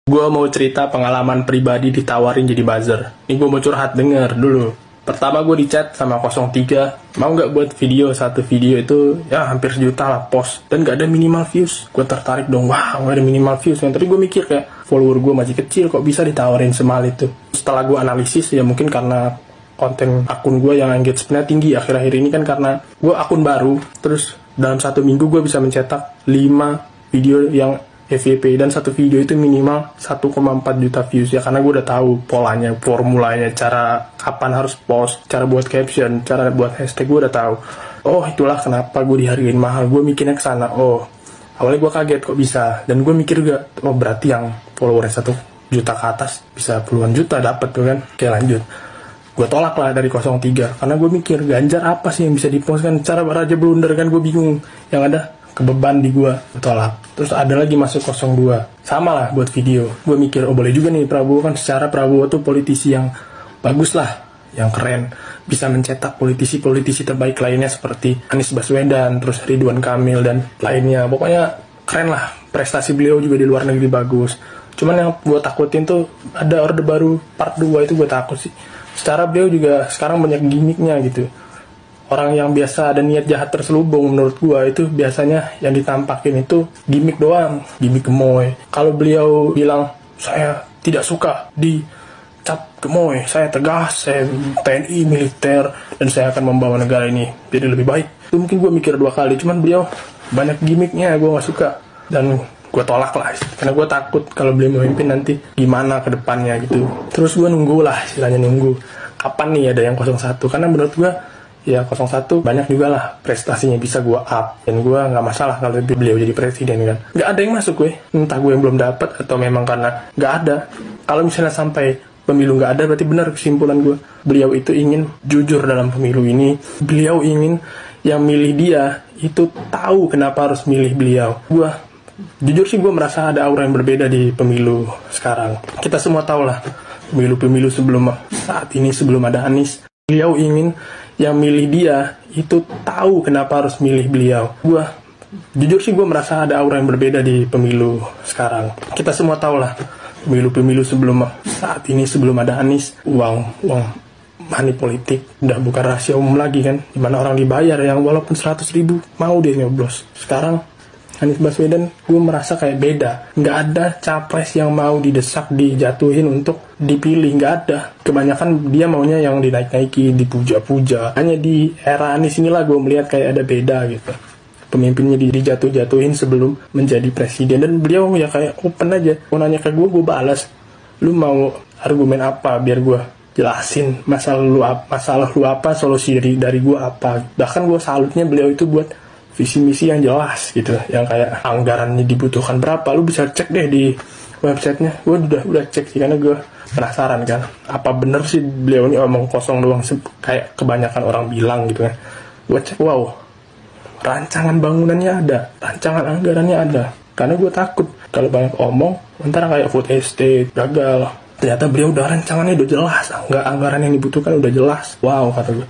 Gue mau cerita pengalaman pribadi ditawarin jadi buzzer. Ini gue mau curhat, denger dulu. Pertama gue di chat sama 03, mau nggak buat video, satu video itu ya hampir sejuta lah post. Dan nggak ada minimal views. Gue tertarik dong, wah nggak ada minimal views. Tapi gue mikir kayak follower gue masih kecil, kok bisa ditawarin semahal itu. Setelah gue analisis, ya mungkin karena konten akun gue yang engagement-nya tinggi akhir-akhir ini kan, karena gue akun baru. Terus dalam satu minggu gue bisa mencetak 5 video yang FYP, dan satu video itu minimal 1,4 juta views ya, karena gue udah tahu polanya, formulanya, cara kapan harus post, cara buat caption, cara buat hashtag, gue udah tahu. Oh, itulah kenapa gue dihargain mahal. Gue mikirnya ke sana. Oh, awalnya gue kaget kok bisa, dan gue mikir juga, oh berarti yang followernya 1 juta ke atas bisa puluhan juta dapat tuh kan. Oke, lanjut. Gue tolak lah dari 03, karena gue mikir Ganjar apa sih yang bisa dipost kan, cara Raja Blunder kan, gue bingung. Yang ada kebeban di gue tolak. Terus ada lagi masuk 02, sama lah buat video. Gue mikir, oh boleh juga nih Prabowo, kan secara Prabowo tuh politisi yang bagus lah, yang keren, bisa mencetak politisi-politisi terbaik lainnya seperti Anies Baswedan, terus Ridwan Kamil dan lainnya. Pokoknya keren lah, prestasi beliau juga di luar negeri bagus. Cuman yang gue takutin tuh ada Orde Baru part 2, itu gue takut sih. Secara beliau juga sekarang banyak gimmicknya gitu. Orang yang biasa ada niat jahat terselubung, menurut gua itu biasanya yang ditampakin itu gimmick doang, gimmick gemoy. Kalau beliau bilang, saya tidak suka dicap gemoy, saya tegas, saya TNI, militer, dan saya akan membawa negara ini jadi lebih baik. Itu mungkin gua mikir 2 kali, cuman beliau banyak gimmicknya, gua gak suka. Dan gua tolak lah, karena gua takut kalau beliau memimpin nanti gimana ke depannya gitu. Terus gua nunggu lah, istilahnya nunggu. Kapan nih ada yang 01, karena menurut gua ya 01 banyak juga lah prestasinya bisa gue up, dan gue nggak masalah kalau beliau jadi presiden kan. Nggak ada yang masuk gue, entah gue yang belum dapat atau memang karena nggak ada. Kalau misalnya sampai pemilu nggak ada, berarti benar kesimpulan gue, beliau itu ingin jujur dalam pemilu ini. Beliau ingin yang milih dia itu tahu kenapa harus milih beliau. Gue jujur sih, gue merasa ada aura yang berbeda di pemilu sekarang. Kita semua tahu lah pemilu-pemilu sebelum saat ini, sebelum ada Anies, beliau ingin yang milih dia itu tahu kenapa harus milih beliau. Gue jujur sih, gue merasa ada aura yang berbeda di pemilu sekarang. Kita semua tahu lah pemilu-pemilu sebelum saat ini, sebelum ada Anies, uang money politik udah bukan rahasia umum lagi kan, dimana orang dibayar yang walaupun 100.000 mau dia nyoblos. Sekarang Anies Baswedan, gue merasa kayak beda. Nggak ada capres yang mau didesak, dijatuhin untuk dipilih. Nggak ada. Kebanyakan dia maunya yang dinaik-naiki, dipuja-puja. Hanya di era Anies inilah gue melihat kayak ada beda gitu. Pemimpinnya dijatuh-jatuhin sebelum menjadi presiden. Dan beliau ya kayak open aja. Mau nanya ke gue balas. Lu mau argumen apa biar gue jelasin masalah lu apa, solusi dari gue apa. Bahkan gue salutnya beliau itu buat visi misi yang jelas gitu, yang kayak anggarannya dibutuhkan berapa, lu bisa cek deh di websitenya. Gue udah cek sih, karena gue penasaran kan, apa bener sih beliau ini omong kosong doang kayak kebanyakan orang bilang gitu kan. Gue cek, wow, rancangan bangunannya ada, rancangan anggarannya ada. Karena gue takut kalau banyak omong ntar kayak food estate gagal. Ternyata beliau udah rancangannya udah jelas, anggaran yang dibutuhkan udah jelas. Wow, kata gue.